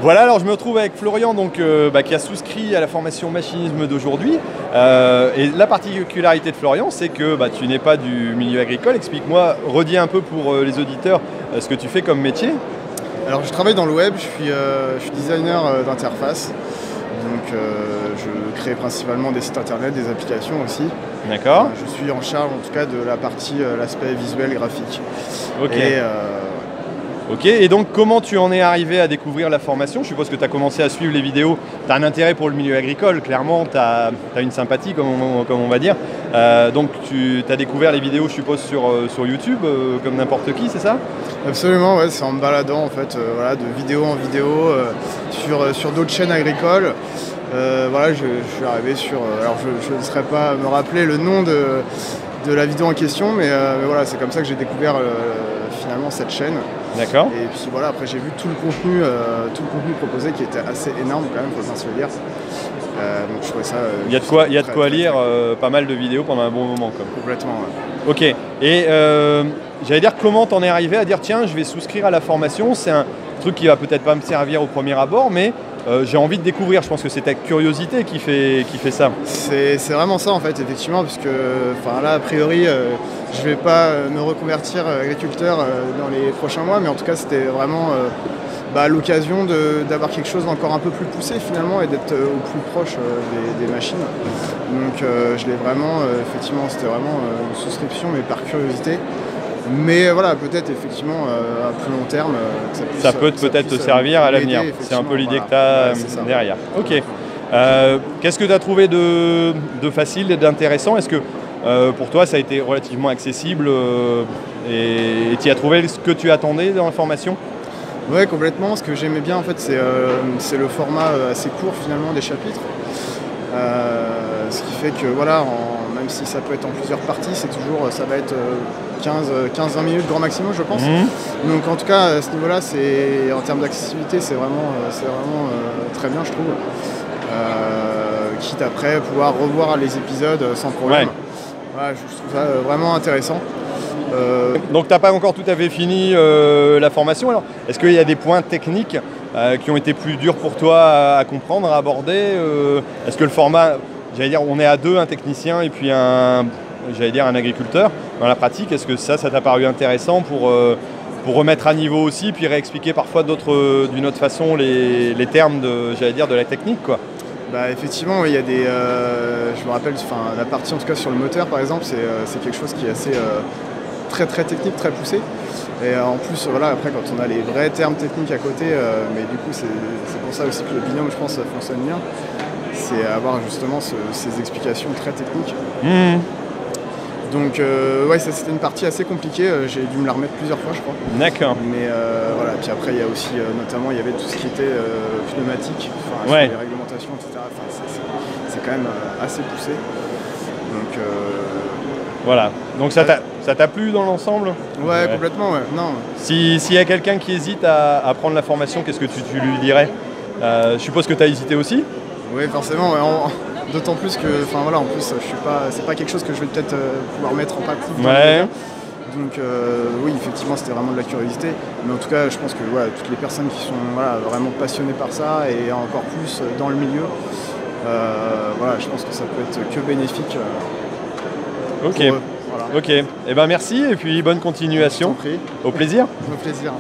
Voilà, alors je me retrouve avec Florian donc, qui a souscrit à la formation machinisme d'aujourd'hui. Et la particularité de Florian, c'est que tu n'es pas du milieu agricole. Explique-moi, redis un peu pour les auditeurs ce que tu fais comme métier. Alors je travaille dans le web, je suis designer d'interface. Donc je crée principalement des sites internet, des applications aussi. D'accord. Je suis en charge en tout cas de la partie, l'aspect visuel, graphique. Ok. Ok, et donc comment tu en es arrivé à découvrir la formation? Je suppose que tu as commencé à suivre les vidéos, tu as un intérêt pour le milieu agricole, clairement, tu as une sympathie, comme on va dire. Donc tu as découvert les vidéos, je suppose, sur YouTube, comme n'importe qui, c'est ça? Absolument, ouais, c'est en me baladant en fait, voilà, de vidéo en vidéo, sur d'autres chaînes agricoles. Voilà, je suis arrivé sur... alors je ne saurais pas me rappeler le nom de la vidéo en question, mais voilà, c'est comme ça que j'ai découvert finalement cette chaîne. D'accord. Et puis voilà, après j'ai vu tout le contenu proposé qui était assez énorme quand même, faut bien se le dire. Donc je trouvais ça... il y a de quoi lire, pas mal de vidéos pendant un bon moment. Complètement, ouais. Ok, et j'allais dire, comment t'en es arrivé à dire tiens, je vais souscrire à la formation? C'est un truc qui va peut-être pas me servir au premier abord, mais j'ai envie de découvrir. Je pense que c'est ta curiosité qui fait ça. C'est vraiment ça en fait, effectivement, puisque là, a priori, je vais pas me reconvertir agriculteur dans les prochains mois, mais en tout cas, c'était vraiment l'occasion d'avoir quelque chose d'encore un peu plus poussé finalement et d'être au plus proche des machines. Donc je l'ai vraiment, effectivement, c'était vraiment une souscription, mais par curiosité. Mais voilà, peut-être effectivement à plus long terme, ça peut peut-être te servir à l'avenir. C'est un peu l'idée que tu as derrière. Ok. Qu'est-ce que tu as trouvé de facile et d'intéressant? Est-ce que pour toi ça a été relativement accessible et tu as trouvé ce que tu attendais dans la formation? Ouais, complètement. Ce que j'aimais bien en fait, c'est le format assez court finalement des chapitres. Ce qui fait que voilà, même si ça peut être en plusieurs parties, ça va être 15-20 minutes grand maximum, je pense. Donc en tout cas, à ce niveau-là, en termes d'accessibilité, c'est vraiment très bien, je trouve. Quitte après pouvoir revoir les épisodes sans problème. Ouais. Voilà, je trouve ça vraiment intéressant. Donc tu n'as pas encore tout à fait fini la formation. Alors, est-ce qu'il y a des points techniques qui ont été plus durs pour toi à comprendre, à aborder? Est-ce que le format, j'allais dire, on est à deux, un technicien et puis un agriculteur dans la pratique, est-ce que ça t'a paru intéressant pour remettre à niveau aussi, puis réexpliquer parfois d'une autre façon les termes de la technique, quoi? Effectivement, il y a des... je me rappelle, la partie en tout cas sur le moteur par exemple, c'est quelque chose qui est assez très technique, très poussé. Et en plus, voilà, après quand on a les vrais termes techniques à côté, mais du coup c'est pour ça aussi que le binôme, je pense, ça fonctionne bien. C'est avoir justement ces explications très techniques. Donc ouais, ça c'était une partie assez compliquée, j'ai dû me la remettre plusieurs fois je crois. D'accord. Mais voilà, puis après il y a aussi notamment il y avait tout ce qui était pneumatique, ouais. Les réglementations, etc. C'est quand même assez poussé. Donc voilà. Donc ça t'a plu dans l'ensemble? Ouais, complètement, ouais. Non. S'il y a quelqu'un qui hésite à prendre la formation, qu'est-ce que tu lui dirais? Je suppose que tu as hésité aussi? Oui, forcément, ouais. D'autant plus que, en plus, c'est pas quelque chose que je vais peut-être pouvoir mettre en pratique. Ouais. Donc oui, effectivement, c'était vraiment de la curiosité. Mais en tout cas, je pense que toutes les personnes qui sont vraiment passionnées par ça et encore plus dans le milieu, je pense que ça peut être que bénéfique. Ok. Pour eux. Voilà. Ok. Eh ben merci et puis bonne continuation. Je t'en prie. Au plaisir. Au plaisir.